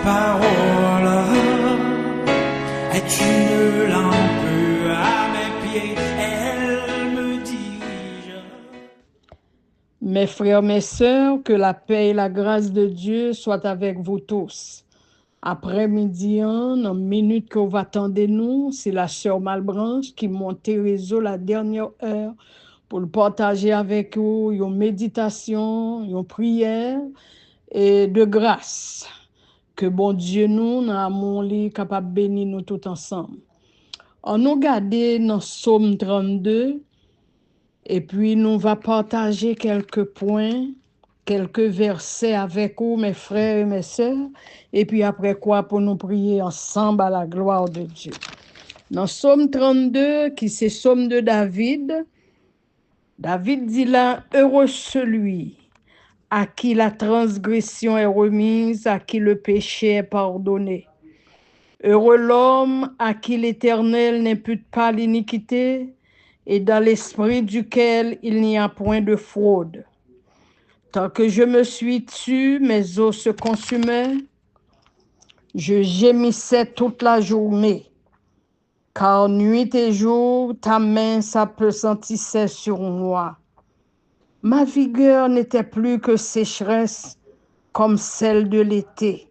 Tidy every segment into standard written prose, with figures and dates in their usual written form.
parole est une lampe à mes pieds, elle me dirige. Mes frères, mes sœurs, que la paix et la grâce de Dieu soient avec vous tous. Après-midi, dans minute que vous attendez nous, c'est la sœur Malbranche qui monte réseau la dernière heure pour le partager avec vous une méditation, une prière et de grâce. Que bon Dieu nous, dans l'amour, capable de bénir nous tous ensemble. On nous garder dans Psaume 32 et puis nous va partager quelques points, quelques versets avec vous, mes frères et mes sœurs, et puis après quoi pour nous prier ensemble à la gloire de Dieu. Dans Psaume 32, qui c'est Psaume de David, David dit là, heureux celui à qui la transgression est remise, à qui le péché est pardonné. Heureux l'homme à qui l'Éternel n'impute pas l'iniquité et dans l'esprit duquel il n'y a point de fraude. Tant que je me suis tue, mes os se consumaient, je gémissais toute la journée, car nuit et jour, ta main s'appesantissait sur moi. Ma vigueur n'était plus que sécheresse, comme celle de l'été.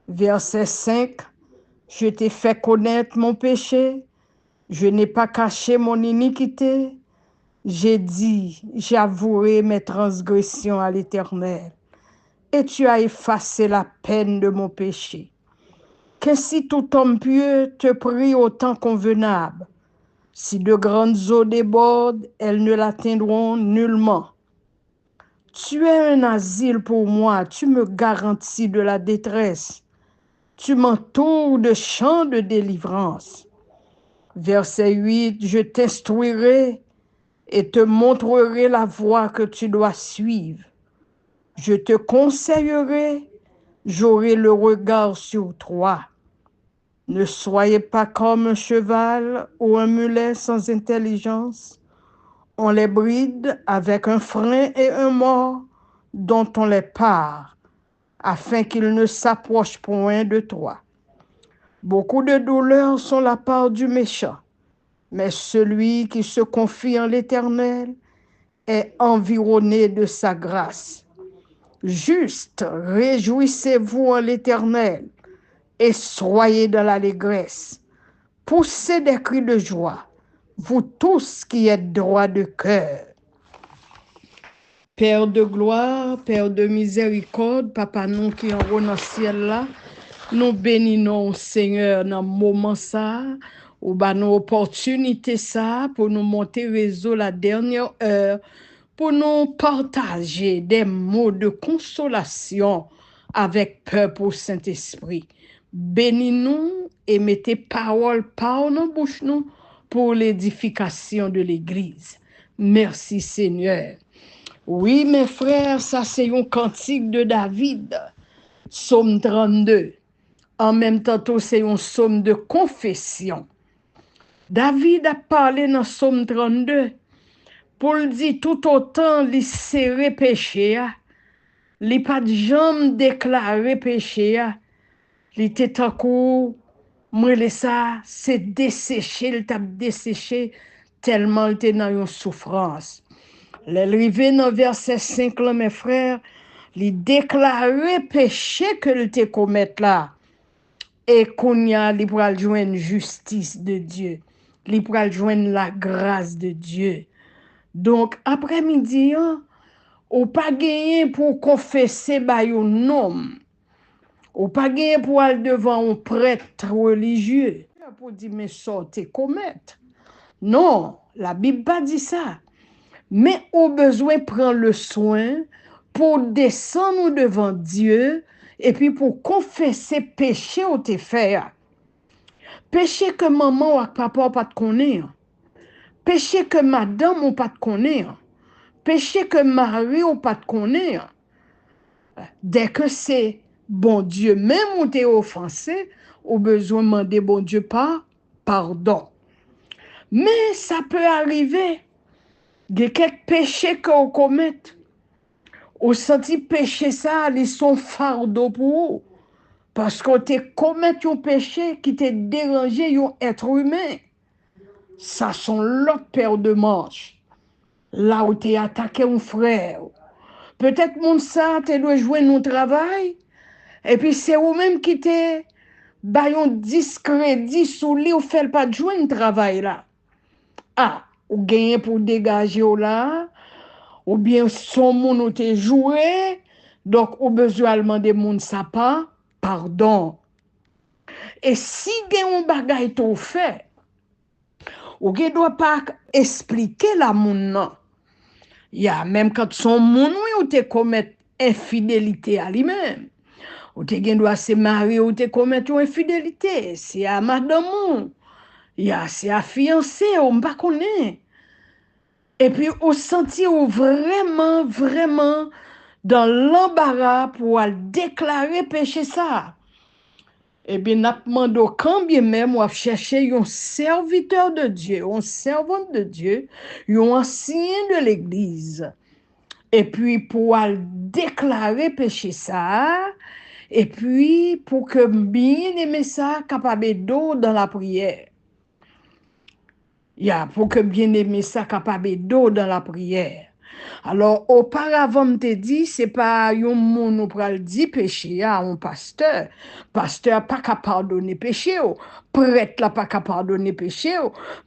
Verset 5, je t'ai fait connaître mon péché, je n'ai pas caché mon iniquité. J'ai dit, j'avouerai mes transgressions à l'Éternel, et tu as effacé la peine de mon péché. Qu'ainsi tout homme pieux te prie au temps convenable. Si de grandes eaux débordent, elles ne l'atteindront nullement. Tu es un asile pour moi, tu me garantis de la détresse. Tu m'entoures de chants de délivrance. Verset 8, je t'instruirai et te montrerai la voie que tu dois suivre. Je te conseillerai, j'aurai le regard sur toi. Ne soyez pas comme un cheval ou un mulet sans intelligence. On les bride avec un frein et un mors dont on les pare, afin qu'ils ne s'approchent point de toi. Beaucoup de douleurs sont la part du méchant, mais celui qui se confie en l'Éternel est environné de sa grâce. Juste, réjouissez-vous en l'Éternel et soyez dans l'allégresse. Poussez des cris de joie, vous tous qui êtes droits de cœur. Père de gloire, Père de miséricorde, Papa nous qui en haut dans le ciel là, nous bénissons Seigneur dans le moment ça, ou bah nos opportunités ça, pour nous monter réseau la dernière heure, pour nous partager des mots de consolation avec peuple au Saint-Esprit. Bénis-nous et mettez parole par nos bouches nous pour l'édification de l'Église. Merci Seigneur. Oui, mes frères, ça c'est un cantique de David, Psaume 32. En même temps, c'est un psaume de confession. David a parlé dans Psaume 32 pour le dire tout autant il serré péché, il pas de jambe déclaré péché, il était en cours, moi ça, c'est desséché, il t'a desséché tellement il était dans une souffrance. L'arrivée dans verset 5 là, mes frères, il déclarait péché que il te commettre là. Et qu'on y a, il pourra joindre justice de Dieu. Il pourra joindre la grâce de Dieu. Donc, après-midi, ou pas gagné pour confesser by un homme. Ou pas gagné pour aller devant un prêtre religieux. Pour dire, mais sortez commettre. Non, la Bible pas dit ça. Mais au besoin prendre le soin pour descendre devant Dieu et puis pour confesser péché au te faire. Péché que maman ou papa pas te connaître. Péché que madame ou pas te connaître. Péché que mari ou pas te connaître. Dès que c'est bon Dieu même ou t'es offensé, au besoin demander bon Dieu pardon. Mais ça peut arriver. Il y a quelques péchés qu'on commet. Au senti péché ça, ils sont fardeau pour vous. parce qu'on te commet un péché qui te dérangé un être humain. Ça sont l'autre paire de manches. Là où tu attaqué un frère. Peut-être mon ça, tu dois jouer non travail. Et puis c'est vous-même qui te baillon discrédit sous lui ou fait pas de jouer un travail là. Ah, ou gagner pour dégager là, ou bien son monde ou te joué, donc ou besoin demander moun ça pas, pardon. Et si gen un bagay to fait, ou gen doit pas expliquer la moun nan. Ya, même quand son moun ou te commet infidélité à lui-même. Ou te gen doit se marier ou te commet une infidélité. C'est à madame ou. Ya, c'est à fiancé ou m'pa connaît. Et puis, ou senti ou vraiment, vraiment dans l'embarras pour déclarer péché ça. Eh bien, n'a demandé quand bien même ou chercher un serviteur de Dieu, un servant de Dieu, un ancien de l'église. Et puis, pour déclarer péché ça, et puis, pour que bien aimer ça, capable d'eau dans la prière. Pour que bien aimer ça, capable d'eau dans la prière. Alors, auparavant, je te dit, c'est pas un monde nous pral dit péché à un pasteur. Pasteur pas capable pardonner péché, prêtre là pas capable pardonner péché,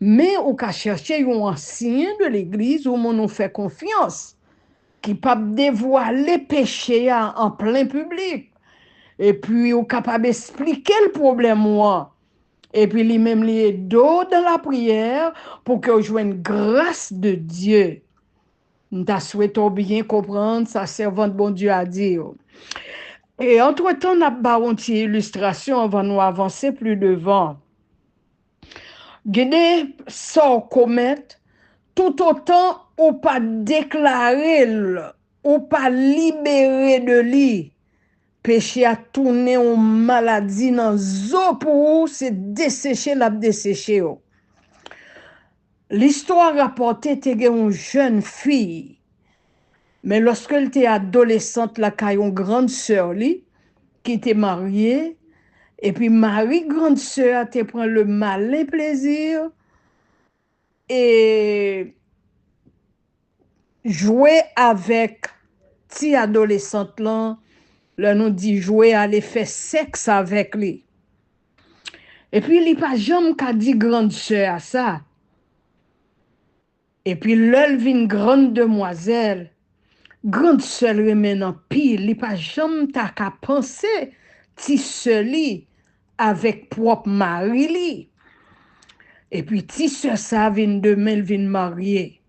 mais on ka chercher un ancien de l'église où on nous fait confiance, qui peut dévoiler péché en plein public. Et puis, on capable d'expliquer le problème moi. Et puis, lui-même, lui est dos dans la prière pour que joigne grâce de Dieu. Nous souhaitons bien comprendre sa servante bon Dieu a dit. Et entre-temps, nous avons une illustration avant de nous avancer plus devant. Gede sort commet tout autant ou pas déclarer ou pas libérer de lui. Péché a tourné en maladie dans zo pour c'est dessécher la dessécher. L'histoire rapportée était une jeune fille. Mais lorsqu'elle était adolescente, la une grande sœur qui était mariée, et puis Marie, grande sœur, a pris le malin plaisir et jouer avec ti adolescente là, là nous dit jouer aller faire sexe avec lui. Et puis il pas jamais qu'a dit grande sœur à ça. Et puis l'elle vient grande demoiselle. Grande sœur maintenant pile, il pas jamais ta qu'à penser ti seli avec propre mari li. Et puis ti sœur ça vient demain vient marier.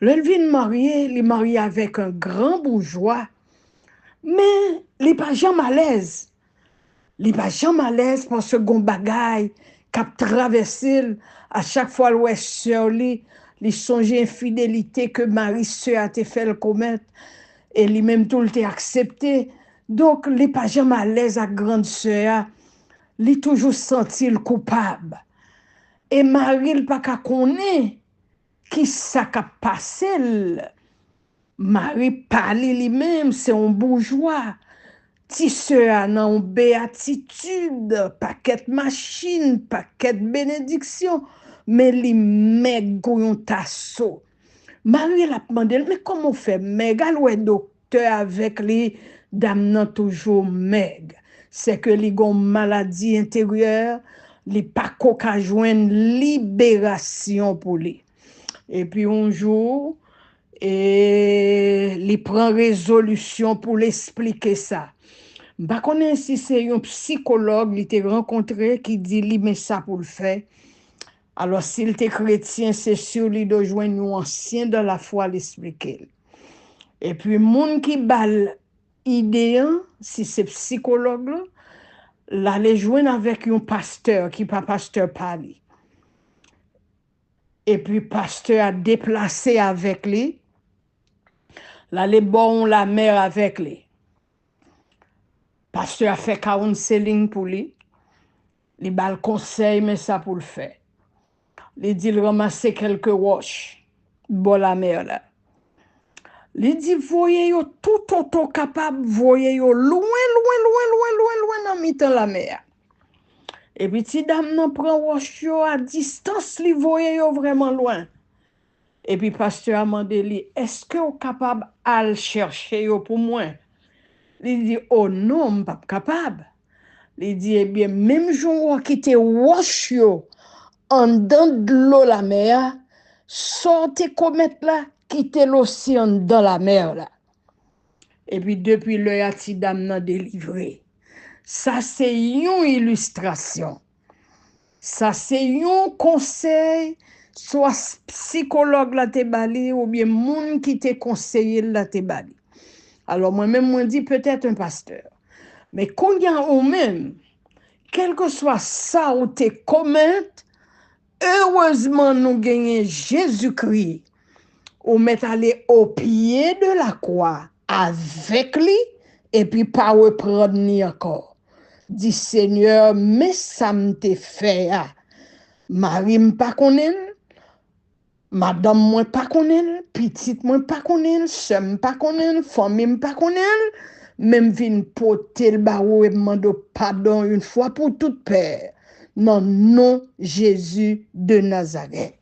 Elle vient marier, il marié avec un grand bourgeois. Mais il pas jamais à l'aise. Il pas jamais à l'aise parce que gon bagay cap traverser à chaque fois l'ouest sœur li il songe infidélité que Marie sœur a te fait le commettre et lui-même tout le accepté. Donc, il n'est pas jamais à l'aise à grande sœur. Il toujours senti le coupable. Et Marie, il pas qu'à connaître qui ça qu'a passé. Marie parle lui-même, c'est un bourgeois. Ti sœur nan une béatitude, paquet machine, paquet bénédiction, mais li meg yon tasso. Marie l'a demandé, mais comment fait meg? Alou docteur avec li, dame nan toujours meg. C'est que li gon maladie intérieure, li pas qu'à joindre libération pour lui. Et puis un jour, et li prend résolution pour l'expliquer ça. Je ne sais pas si c'est un psychologue qui t'a rencontré qui dit li mais ça pour le faire. Alors, s'il était chrétien, c'est sûr qu'il doit joindre un ancien de la foi l'expliquer. Et puis, moun qui bal idée, si c'est psychologue, là, les joindre avec un pasteur qui pas pasteur parli. Et puis, pasteur a déplacé avec lui. Là, les bon la mère avec lui. Pasteur a fait counseling pour lui. Il a le conseil, mais ça pour le faire. Il dit il ramasse quelques roches. Bon la mère là. Il dit voyez yo tout auto capable, voyez yo loin dans mi-temps la mer. Et puis, si dame nan prend roche yo à distance, li voye yo vraiment loin. Et puis, pasteur a demandé li, est-ce que vous capable à chercher yo pour moi? Il dit, oh non, je pas capable. Il dit, eh bien, même jour qui te roche yo, en dedans de l'eau la mer, sortez comète là, quittez l'océan dans la mer là. Et puis, depuis le ti dame nan délivré. Ça, c'est une illustration. Ça, c'est un conseil, soit psychologue la te bali, ou bien moun qui te conseillé la te bali. Alors, moi-même, moi dis peut-être un pasteur. Mais quand il y a ou même, quel que soit ça ou te commente, heureusement, nous gagnons Jésus-Christ, ou met aller au pied de la croix avec lui, et puis pas reprendre ni encore. Dit Seigneur, mais ça m'te fait. Marie m'pas connaît, madame moi pas connaît, petite moi pas connaît, sœur m'pas connaît, famille m'pas connaît, même vinn porter le barreau et demander pardon une fois pour toute père. Non, non, Jésus de Nazareth.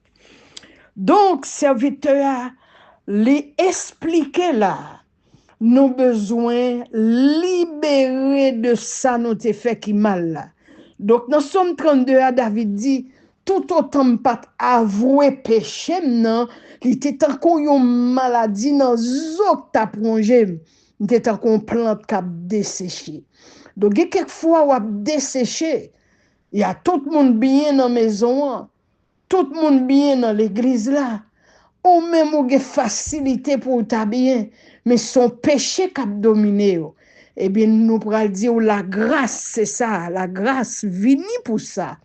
Donc, serviteur, les expliquer là, nous besoin libérer de ça nous te fait qui mal là. Donc, dans Somme 32, David dit, tout autant pas avouer péché, non, il était encore une maladie dans zok ta plongé, il était encore une plante qui a desséché. Donc, quelquefois, on a desséché, il y a tout le monde bien dans la maison, tout le monde bien dans l'église là, ou même ou une facilité pour ta bien, mais son péché qui a dominé. Eh bien, nous pourrons dire la grâce, c'est ça, la grâce vini pour ça.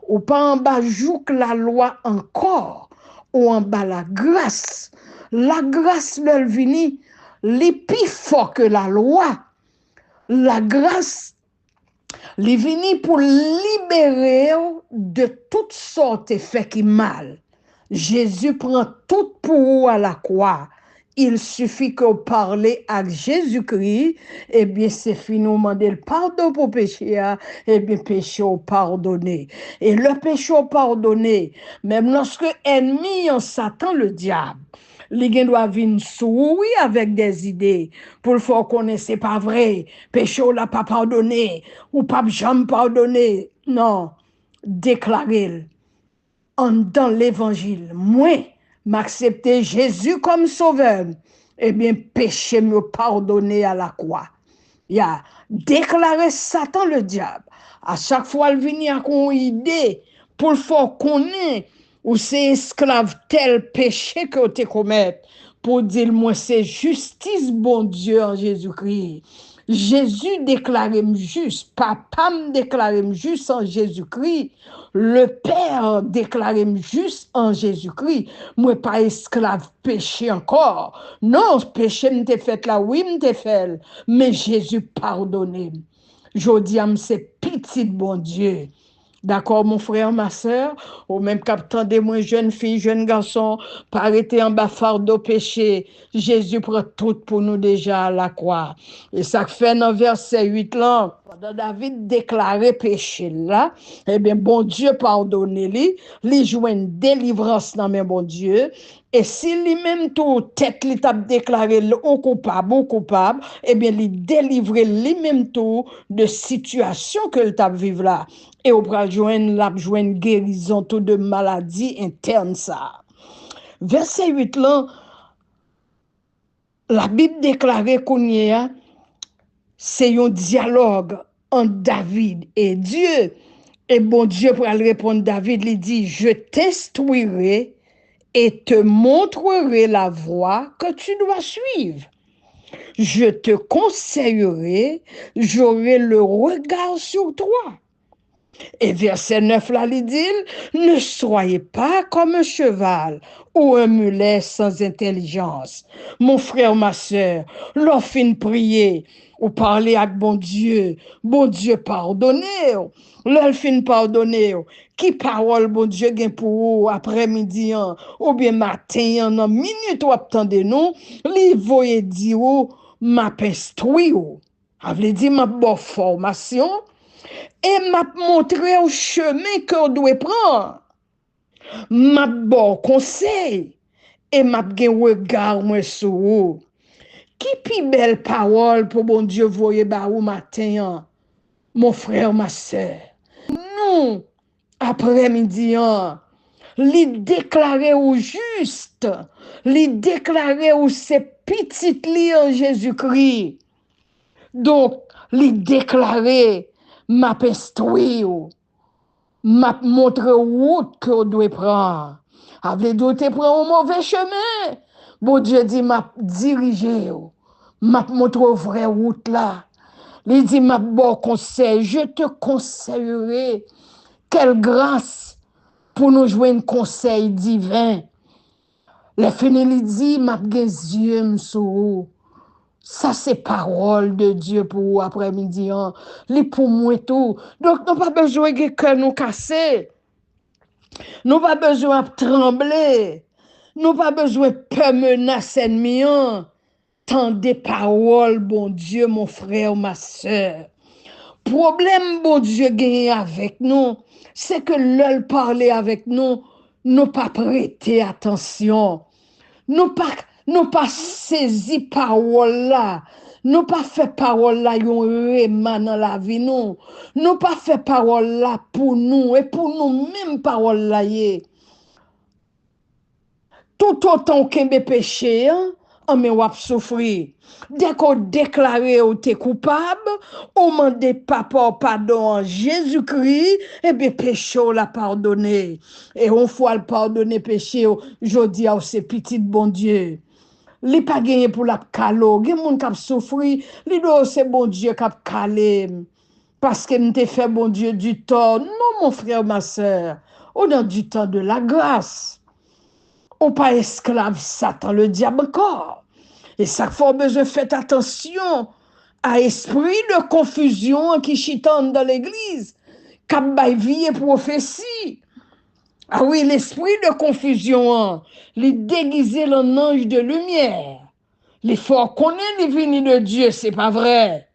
Ou pas en bas jouk la loi encore, ou en bas la grâce. La grâce, elle vini, les plus fort que la loi. La grâce, elle vini pour libérer de toutes sortes d'effets qui mal. Jésus prend tout pour vous à la croix. Il suffit que vous parlez à Jésus-Christ, et bien c'est fini, nous demander le pardon pour péché, et bien péché au pardonné. Et le péché au pardonné, même lorsque ennemi en Satan, le diable, les gens doivent venir sourire avec des idées pour le faire connaître, c'est pas vrai, péché on l'a pas pardonné, ou pas jamais pardonné. Non, déclarez-le. Dans l'évangile, moi, m'accepter Jésus comme sauveur, eh bien, péché me pardonner à la croix. Il a déclaré Satan le diable. À chaque fois, il vient avec une idée pour le faire connaître ou c'est esclave tel péché que tu commets. Pour dire, moi, c'est justice, bon Dieu, en Jésus-Christ. Jésus déclaré juste, papa me déclaré juste en Jésus-Christ, le Père déclaré juste en Jésus-Christ. Moi pas esclave péché encore. Non, péché m'te fait là, oui m'te fait, mais Jésus pardonné. Je dis c'est petit bon Dieu. D'accord, mon frère, ma soeur, ou même captant des moins jeunes filles, jeunes garçons, pas arrêter en bas fardeau péché. Jésus prend tout pour nous déjà à la croix. Et ça fait dans verset 8 là, pendant David déclaré péché là, eh bien, bon Dieu pardonnez-lui, lui joue une délivrance dans mes bon Dieu. Et si lui-même tout tête lui t'a déclaré au coupable, eh bien, lui délivrer lui-même tout de situation que le t'a vivre là. Et on va joindre guérison tout de maladie interne ça. Verset 8 là, la Bible déclarait qu'on y a, c'est un dialogue entre David et Dieu. Et bon Dieu pour répondre David, il dit, je t'instruirai et te montrerai la voie que tu dois suivre. Je te conseillerai, j'aurai le regard sur toi. Et verset 9 là, il dit, ne soyez pas comme un cheval ou un mulet sans intelligence. Mon frère, ma soeur, l'offre prier ou parler avec bon Dieu pardonnez. L'offre pardonner. Qui parole bon Dieu gen pour vous après-midi ou bien matin en minute ou attendez nous, li voye di ou m'a instruit ou. Avle dit m'a bon formation et m'a montré au chemin qu'on doit prendre. M'a bon conseil et m'a gen regard moi sur vous. Qui pi belle parole pour bon Dieu voyer ba ou matin, hein? Mon frère, ma soeur. Nous, après-midi, hein, li déclarer au juste, li déclarer ou ses petites li en Jésus-Christ. Donc, li déclarer m'a instruit ou, m'a montré route que doit prendre. Avec d'autres prendre un mauvais chemin. Bon Dieu dit m'a dirigé ou, m'a montré vraie route là. Il dit m'a bon conseil, je te conseillerai. Quelle grâce pour nous jouer un conseil divin. Le fini dit m'a gen yeux sou. Ça c'est parole de Dieu pour vous après-midi. Hein. Li pour moi tout. Donc nous pas besoin de cœur nous casser. Nous pas besoin de trembler. Nous pas besoin de peur menacer ennemi. Tant des paroles, bon Dieu, mon frère, ma soeur. Problème, bon Dieu, gagné avec nous, c'est que l'œil parler avec nous, nous pas prêter attention. Nous pas saisi parole là. Nous pas fait parole là yon reman dans la vie nous. Nous pas fait parole là pour nous et pour nous même parole là yé. Tout autant qu'un péché, hein, mais on souffrir. Dès qu'on déclare ou t'es coupable, on demande papa pardon en Jésus-Christ, et bien péché on l'a pardonné. Et on faut le pardonner péché, je dis à ces petits bon Dieu. Li pas gagné pour la calo, gen moun k'ap souffrir, li do c'est bon Dieu k'ap calé. Parce que m'te fait bon Dieu du tort. Non mon frère, ma soeur, on a du temps de la grâce. On pas esclave Satan, le diable encore. Et ça faut besoin faire attention à esprit de confusion qui chitonne dans l'église, qui bay vie et prophétie. Ah oui, l'esprit de confusion, les déguiser l'en ange de lumière. Les forts connaissent les vinis de Dieu, c'est pas vrai.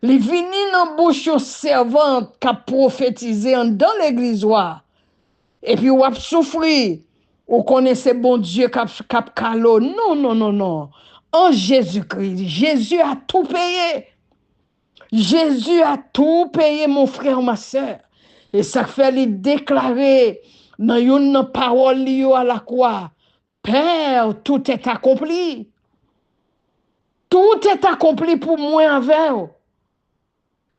Les vinis dans bouche aux servantes qui prophétisé dans l'église. Et puis, on a souffrir. Vous connaissez bon Dieu cap calo. Non, non, non, non. En Jésus-Christ, Jésus a tout payé. Jésus a tout payé, mon frère, ma soeur. Et ça fait lui déclarer dans une parole à la croix. Père, tout est accompli. Tout est accompli pour moi envers.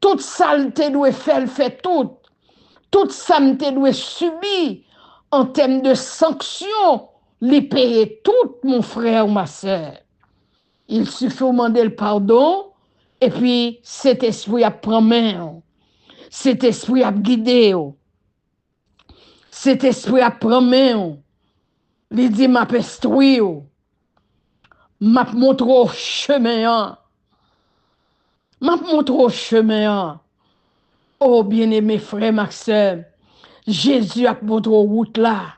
Toute saleté doit faire, le fait tout. Toute saleté doit subir. En termes de sanctions, les payer tout, mon frère ou ma soeur. Il suffit de demander le pardon, et puis cet esprit a pris main. Cet esprit a guidé. Cet esprit a pris main. Il dit m'a instruit. M'a montré au chemin. M'a montré au chemin. Oh, bien-aimé frère Maxime, Jésus a montré route là.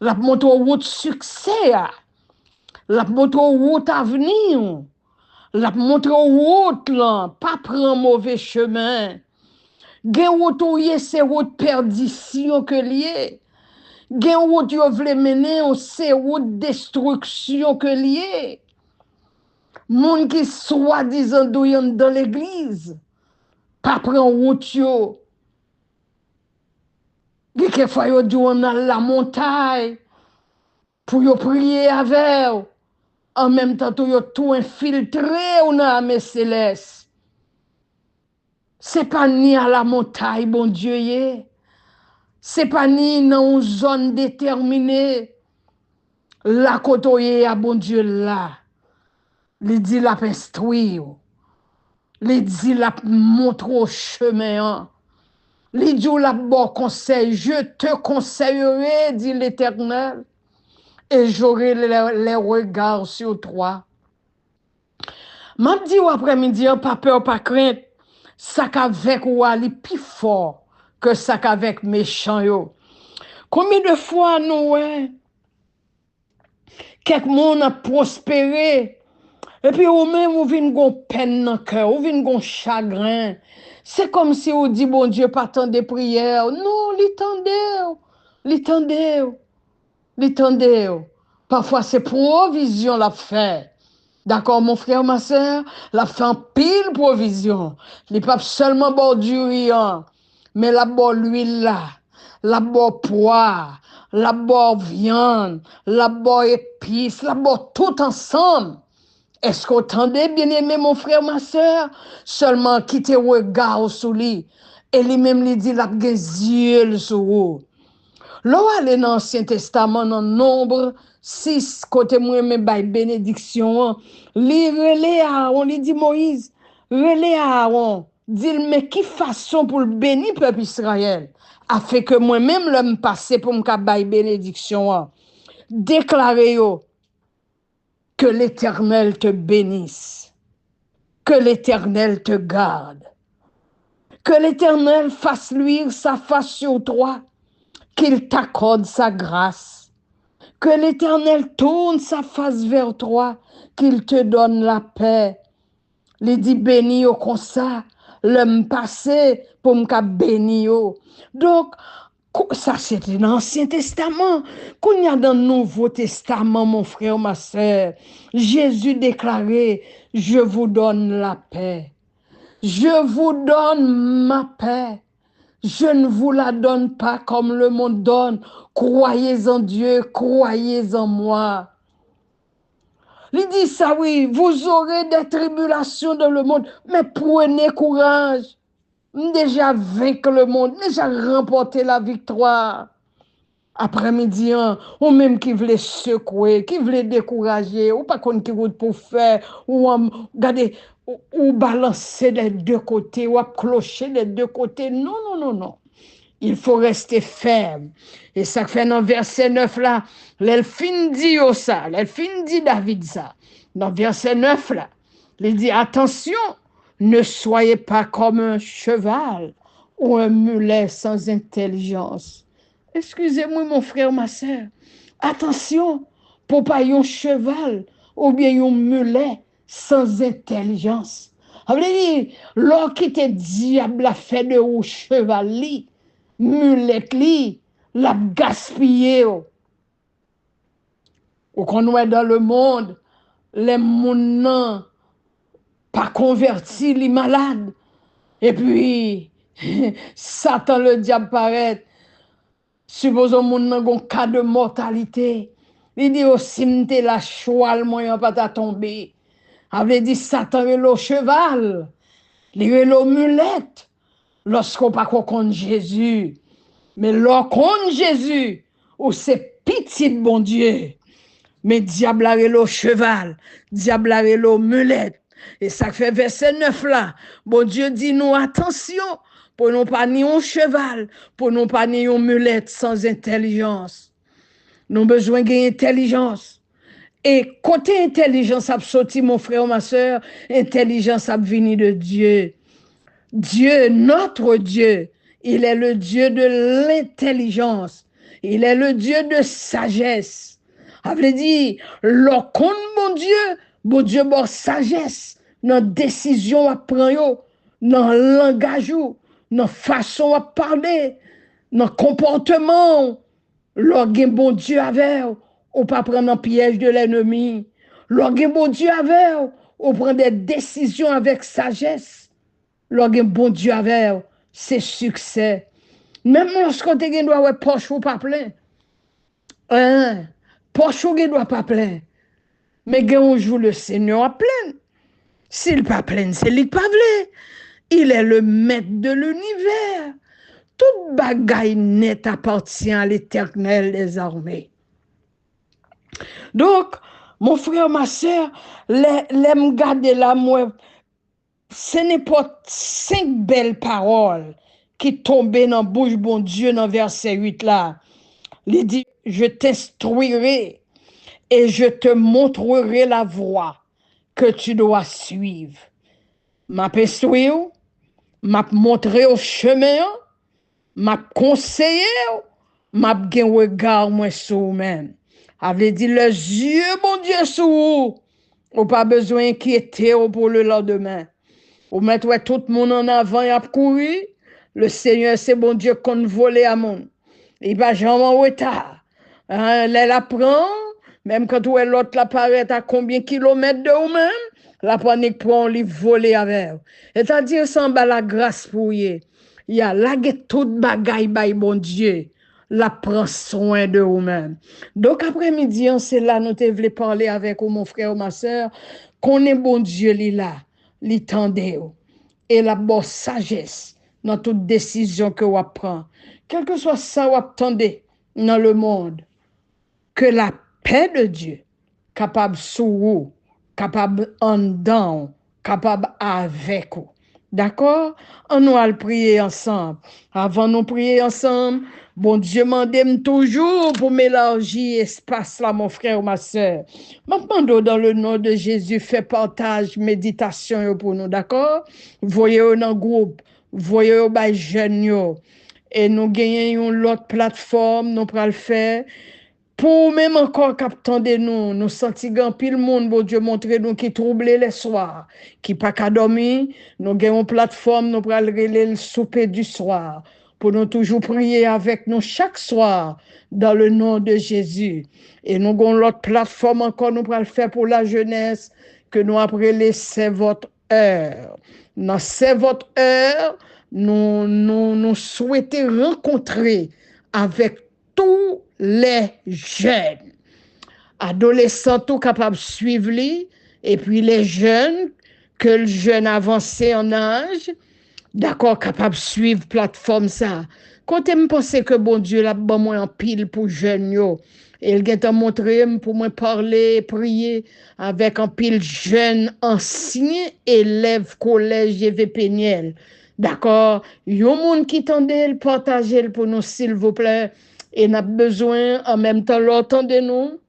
La montre route succès, la montre route avenir, la montre route là, pas prendre mauvais chemin. Gen route ou c'est route perdition que lié. Gen route yo vle mener c'est route destruction que lié. Moun qui soi-disant douyan dans l'église, pas prendre route yo. Gen ke fois yo douyan dans la montagne. Pour yo prier avec, en même temps, yo tout infiltré ou dans la céleste. C'est pas ni à la montagne, bon Dieu, yé. C'est pas ni dans une zone déterminée. La côté à bon Dieu là. Il dit la instruire. Il dit la montre au chemin. Il dit la bon conseil. Je te conseillerai, dit l'Éternel. Et j'aurai les regards sur toi. M'a dit après-midi, pas peur, pas crainte, ça qu'avec ou ali plus fort que ça qu'avec méchant yo. Combien de fois nous, quelques monde a prospéré Et puis, ou même, ou vin gon peine dans le cœur, ou vin gon chagrin. C'est comme si on dit, bon Dieu, pas tant de prières. Non, l'étendez, l'étendez. Parfois, c'est provision la fait. D'accord, mon frère, ma soeur, la fait en pile provision. Il pas seulement bon du riz, mais la bonne l'huile là, la bonne poire, la bonne viande, la bonne épice, la bonne tout ensemble. Est-ce qu'on entendait, bien-aimé, mon frère, ma soeur? Seulement quitter regard sous lui. Et lui-même, lui dit, la yeux sur vous. Là, aller dans l'Ancien Testament, dans Nombre 6, côté moi, mais by bénédiction, li relé Aaron, li dit Moïse, relé Aaron, dit mais qui façon pour le bénir peuple Israël, a fait que moi-même l'homme passé pour me bail bénédiction, déclarer que l'Éternel te bénisse, que l'Éternel te garde, que l'Éternel fasse luire sa face sur toi, qu'il t'accorde sa grâce. Que l'Éternel tourne sa face vers toi, qu'il te donne la paix. Il dit béni au comme ça, l'homme passé pour me béni. Donc, ça c'était dans l'Ancien Testament. Qu'on y a dans le Nouveau Testament, mon frère, ma soeur, Jésus déclarait, je vous donne la paix. Je vous donne ma paix. Je ne vous la donne pas comme le monde donne. Croyez en Dieu, croyez en moi. Il dit ça, oui, vous aurez des tribulations dans le monde, mais prenez courage. Déjà vaincu le monde, déjà remporté la victoire. Après-midi, ou même qui voulait secouer, qui voulait décourager, ou pas qu'on qui route pour faire, ou regardez, ou balancer des deux côtés, ou clocher des deux côtés. Non, non, non, non. Il faut rester ferme. Et ça fait dans verset 9 là, l'elfine dit ça, l'elfine dit David ça. Dans verset 9 là, il dit attention, ne soyez pas comme un cheval ou un mulet sans intelligence. Excusez-moi mon frère, ma soeur. Attention, pour pas un cheval ou bien un mulet sans intelligence. Ça veut dire, l'or qui te diable a fait de ou cheval li, mulet li, l'a gaspillé. Ou qu'on est dans le monde, les gens pas convertis, les malades. Et puis, Satan le diable paraît. Supposons que mon un cas de mortalité. Il dit aussi, m'te la cheval, moyen pas ta tomber. Avait dit Satan est le cheval, il est le mulette. Lorsqu'on pas contre Jésus, mais lorsqu'on Jésus, ou c'est pitié de bon Dieu. Mais diable est le cheval, diable est le mulette. Et ça fait verset 9 là. Bon Dieu dit nous attention, pour nous pas ni un cheval, pour nous pas ni un mulette sans intelligence. Nous avons besoin d'intelligence. Et côté intelligence a sorti, mon frère, ma soeur, intelligence a venu de Dieu. Dieu, notre Dieu, il est le Dieu de l'intelligence. Il est le Dieu de sagesse. Ça veut dire, lorsqu'on bon Dieu, bon sagesse, dans décision à prendre, dans langage, dans façon à parler, dans comportement, lorsqu'on bon Dieu avec, ou pas prendre un piège de l'ennemi. Lorsqu'on bon Dieu avec, ou prendre des décisions avec sagesse. Lorsqu'on bon Dieu avec, c'est succès. Même lorsqu'on te doit avoir poche ou pas plein. Hein? Poche ou doit pas plein. Mais quand on joue le Seigneur à plein. S'il pas plein, c'est lui qui pas vle. Il est le maître de l'univers. Toute bagaille net appartient à l'Éternel des armées. Donc, mon frère, ma soeur, l'aime garder là, moi, ce n'est pas 5 belles paroles qui tombaient dans la bouche, bon Dieu, dans verset 8 là. Il dit, je t'instruirai et je te montrerai la voie que tu dois suivre. M'a instruit, m'a montré au chemin, m'a conseillé, m'a gen regard moi sur vous-même. Avait dit les yeux, mon Dieu, sur vous, Ou pas besoin d'inquiéter pour le lendemain. Ou mettre tout le monde en avant et à courir. Le Seigneur, c'est bon Dieu qu'on vole à monde. Il va jamais en retard. Elle apprend, même quand l'autre apparaît à combien de kilomètres de vous-même, la panique prend, lui voler avec. C'est-à-dire, sans la grâce pour y. Il y a là toute bagaille, bon Dieu. La prend soin de vous-même. Donc, après-midi, c'est là, nous te voulons parler avec vous, mon frère ou ma soeur, qu'on est bon Dieu, li là, li tende, et la bonne sagesse dans toute décision que vous prenez. Quel que soit ça vous attendez dans le monde, que la paix de Dieu, capable sous vous, capable en dedans, capable avec vous. D'accord? On nous allons prier ensemble. Avant de prier ensemble, bon Dieu m'aime toujours pour m'élargir espace là, mon frère ou ma soeur. Maintenant, dans le nom de Jésus, fais partage, méditation pour nous, d'accord? Voyez-vous dans le groupe, voyez-vous dans jeunes. Et nous gagnons l'autre plateforme, nous pourrons le faire. Pour même encore captant de nous sentis grand pile monde, bon Dieu, montrer nous qui troublé les soirs, qui pas qu'à dormir, nous avons une plateforme, nous prenons le souper du soir, pour nous toujours prier avec nous chaque soir, dans le nom de Jésus. Et nous avons l'autre plateforme encore, nous prenons le faire pour la jeunesse, que nous après laisser votre heure. Dans c'est votre heure, nous souhaitons rencontrer avec tous les jeunes, adolescents tout capables de suivre lui, et puis les jeunes, que le jeune avancé en âge, d'accord, capable de suivre plateforme ça. Quand je pense que bon Dieu l'a bon moi en pile pour jeunes yo, et il a montré pour moi parler, prier avec un pile jeune ancien élève collège EVP Niel. D'accord, yon moun qui tendait partager pour nous s'il vous plaît. Et n'a besoin en même temps l'autant de nous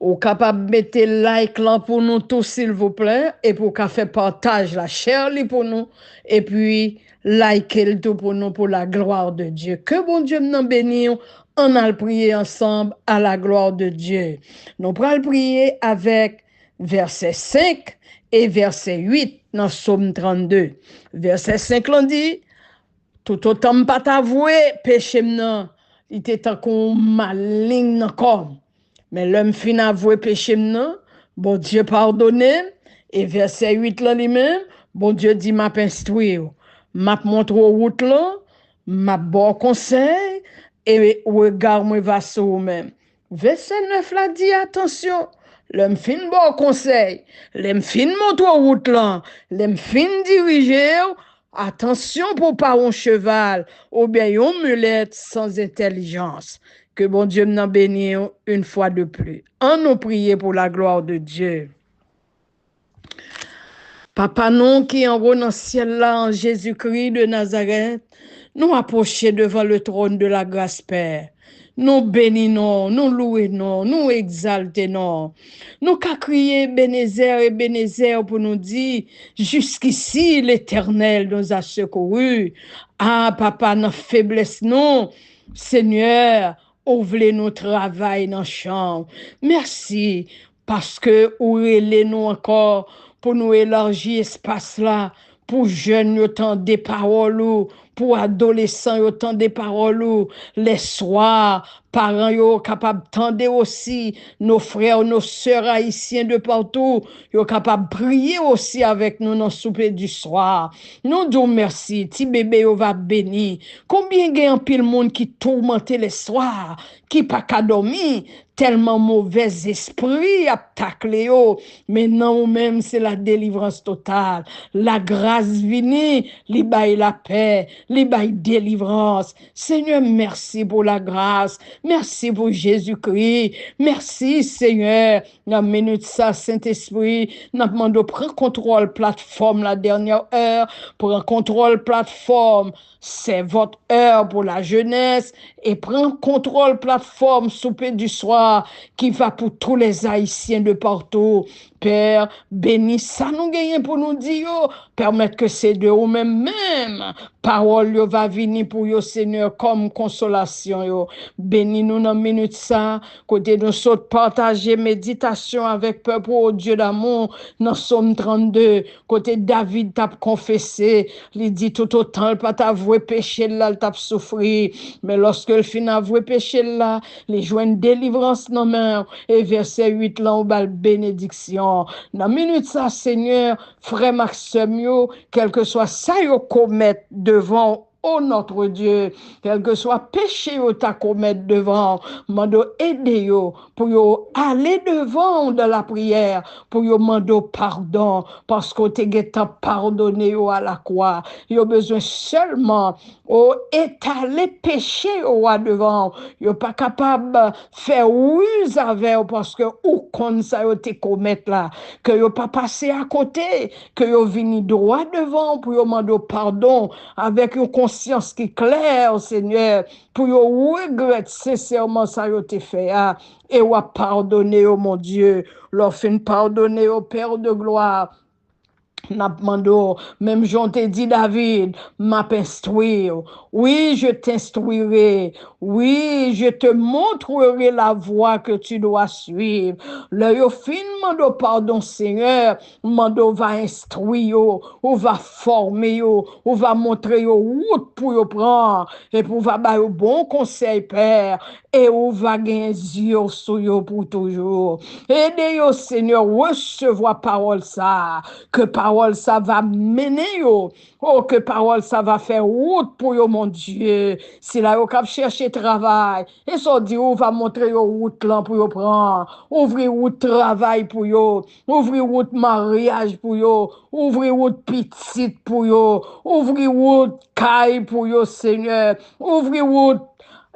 ou capable de mettre like là pour nous tous s'il vous plaît et pour qu'à faire partage la chair pour nous et puis liker le tout pour nous pour la gloire de Dieu. Que bon Dieu nous bénisse. On a prié ensemble à la gloire de Dieu. Nous allons prier avec verset 5 et verset 8 dans Psaume 32. Verset 5 l'on dit, tout autant pas t'avouer péché m'nan, il était tant qu'on maligne encore. Mais l'homme fin avoué péché m'nan, bon Dieu pardonne, et verset 8 là lui-même, bon Dieu dit m'a instruire, m'a montre route là, m'a bon conseil, et regard moi va sur vous-même. Verset 9 là dit attention, l'homme fin bon conseil, l'homme fin montre route là, l'homme fin diriger. Attention pour pas un cheval ou bien une mulette sans intelligence. Que bon Dieu nous bénisse une fois de plus. En nous prier pour la gloire de Dieu. Papa, nous qui en haut dans le ciel là, en Jésus-Christ de Nazareth, nous approchons devant le trône de la grâce, Père. Nous bénissons, nous louons, nous exaltons. Nous qu'à crier Ebenezer pour nous dire, jusqu'ici l'Éternel nous a secourus. Ah, papa, dans faiblesse, non, Seigneur, ouvre nos travail dans la chambre. Merci, parce que ouvrez-nous encore pour nous élargir espace là, pour jeunes, autant des paroles, pour adolescents, autant des paroles, les soirs, parents, yo capables d'entendre aussi nos frères, nos sœurs haïtiens de partout, yo capables de prier aussi avec nous dans le souper du soir. Nous disons merci, ti bébé yo va béni. Combien il y a un pile monde qui tourmente les soirs, qui pas qu'à dormir, tellement mauvais esprit attaque yo. Maintenant même c'est la délivrance totale, la grâce vini, li baille la paix, li baille délivrance. Seigneur, merci pour la grâce. Merci pour Jésus-Christ. Merci, Seigneur. Dans la minute ça, Saint-Esprit, nous demandons prendre contrôle plateforme la dernière heure. Prendre contrôle plateforme, c'est votre heure pour la jeunesse. Et prendre contrôle plateforme souper du soir qui va pour tous les Haïtiens de partout. Père, bénis ça nous gagnons pour nous dire, permettre que ces deux ou même, parole yo va venir pour yo, Seigneur, comme consolation yo. Bénis nous dans minute ça, côté nous saute partager méditation avec peuple au Dieu d'amour, dans Somme 32, côté David t'a confessé, il dit tout autant, il pas t'avouer péché là, il t'a souffrir, mais lorsque le fin avoué péché là, les joint délivrance dans main, et verset 8 là, on bal bénédiction. Dans minute ça, Seigneur, frère Maxime yo, quel que soit ça yo commettre devant oh notre Dieu, quel que soit péché yo ta commettre devant, mando aider yo pour yo aller devant de la prière, pour yo mando pardon, parce qu'on te geta pardonné yo à la croix. Yo besoin seulement au étaler péché yo à devant. Yo pas capable faire ruse avec parce que ou comme ça yo te commettre là, que yo pas passer à côté, que yo vini droit devant pour yo mando pardon avec une conscience qui est claire, Seigneur, pour yo regretter sincèrement ça yo te fait et ou pardonner, oh mon Dieu, leur fin pardonner au Père de gloire. N'apmando, même j'en t'ai dit David, m'a instruire. Oui, je t'instruirai. Oui, je te montrerai la voie que tu dois suivre. Le yo fin mando pardon Seigneur, mando va instruire ou va former ou va montrer yo route pour yo prendre et pour va ba yo bon conseil Père et ou va gagner yeux sur yo pour toujours. Aidez yo Seigneur recevoir parole ça, que parole ça va mener yo. Oh, que parole ça va faire route pour yo, mon Dieu. Si là, yo cap chercher travail, et ça dit, on va montrer yo route là pour yo prendre. Ouvrir route travail pour yo. Ouvrir route mariage pour yo. Ouvrir route petite pour yo. Ouvrir route caille pour yo, Seigneur. Ouvrir route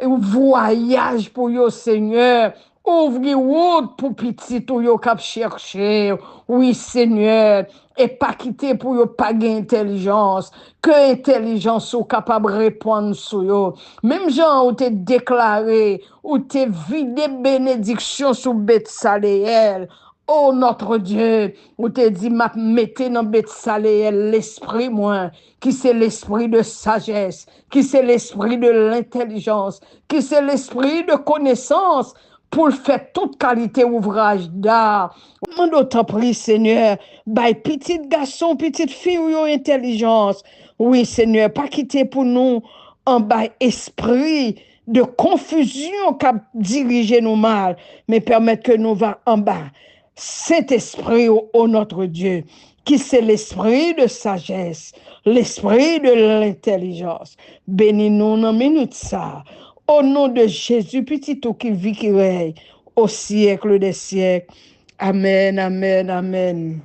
voyage pour yo, Seigneur. Ouvrir route pour petit ou yo cap chercher. Oui, Seigneur. Et pas quitter pour yo pas gain intelligence. Que intelligence ou capable de répondre sur yo. Même gens ou te déclaré, ou te vidé bénédiction sous bête saléel. Oh notre Dieu, ou te dit m'a mettez dans bête saléel l'esprit moi, qui c'est l'esprit de sagesse, qui c'est l'esprit de l'intelligence, qui c'est l'esprit de connaissance, pour faire toute qualité ouvrage d'art. Mando t'en prie, Seigneur, by petit garçon, petite fille ou yon intelligence. Oui, Seigneur, pas quitter pour nous en bas esprit de confusion qui a dirigé nous mal, mais permettre que nous va en bas. Cet esprit, ô notre Dieu, qui c'est l'esprit de sagesse, l'esprit de l'intelligence. Bénis-nous dans minute ça. Au nom de Jésus, petit tout qui vit, qui règne, au siècle des siècles. Amen, amen, amen.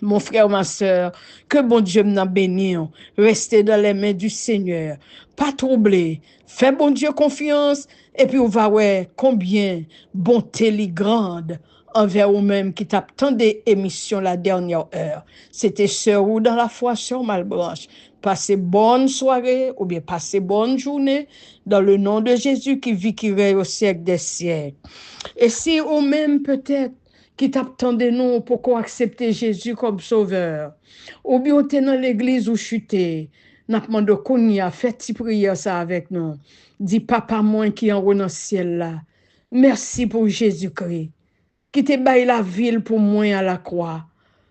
Mon frère, ma soeur, que bon Dieu m'en bénisse. Restez dans les mains du Seigneur. Pas troubler. Fais bon Dieu confiance. Et puis on va voir combien bonté li grande envers vous-même qui t'attendait émission la dernière heure. C'était Sœur ou dans la foi sur Malbranche. Passez bonne soirée ou bien passez bonne journée dans le nom de Jésus qui vit, qui règne au siècle des siècles. Et si ou même peut-être qui t'attendait nous pour qu'on accepte Jésus comme sauveur, ou bien t'es dans l'église ou chuté, n'a demandé qu'on y a fait ti prière ça avec nous. Dis papa moi qui en haut dans le ciel là. Merci pour Jésus-Christ qui te baille la ville pour moi à la croix.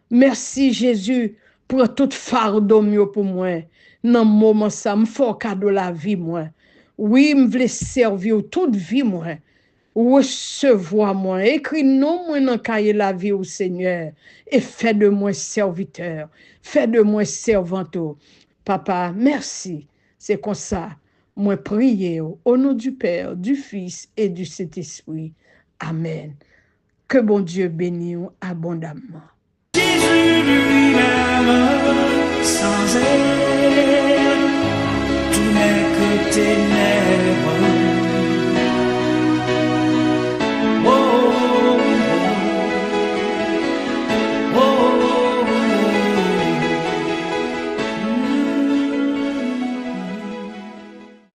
Merci Jésus pour tout fardeau pour moi. Dans le moment ça me fait cadeau la vie moi. Oui, me voulais servir toute vie moi. Recevoir moi, écris non moi dans cahier la vie au Seigneur et fais de moi serviteur, fais de moi servante. Papa, merci. C'est comme ça. Moi prier au nom du Père, du Fils et du Saint-Esprit. Amen. Que bon Dieu bénisse abondamment. Jésus lui-même sans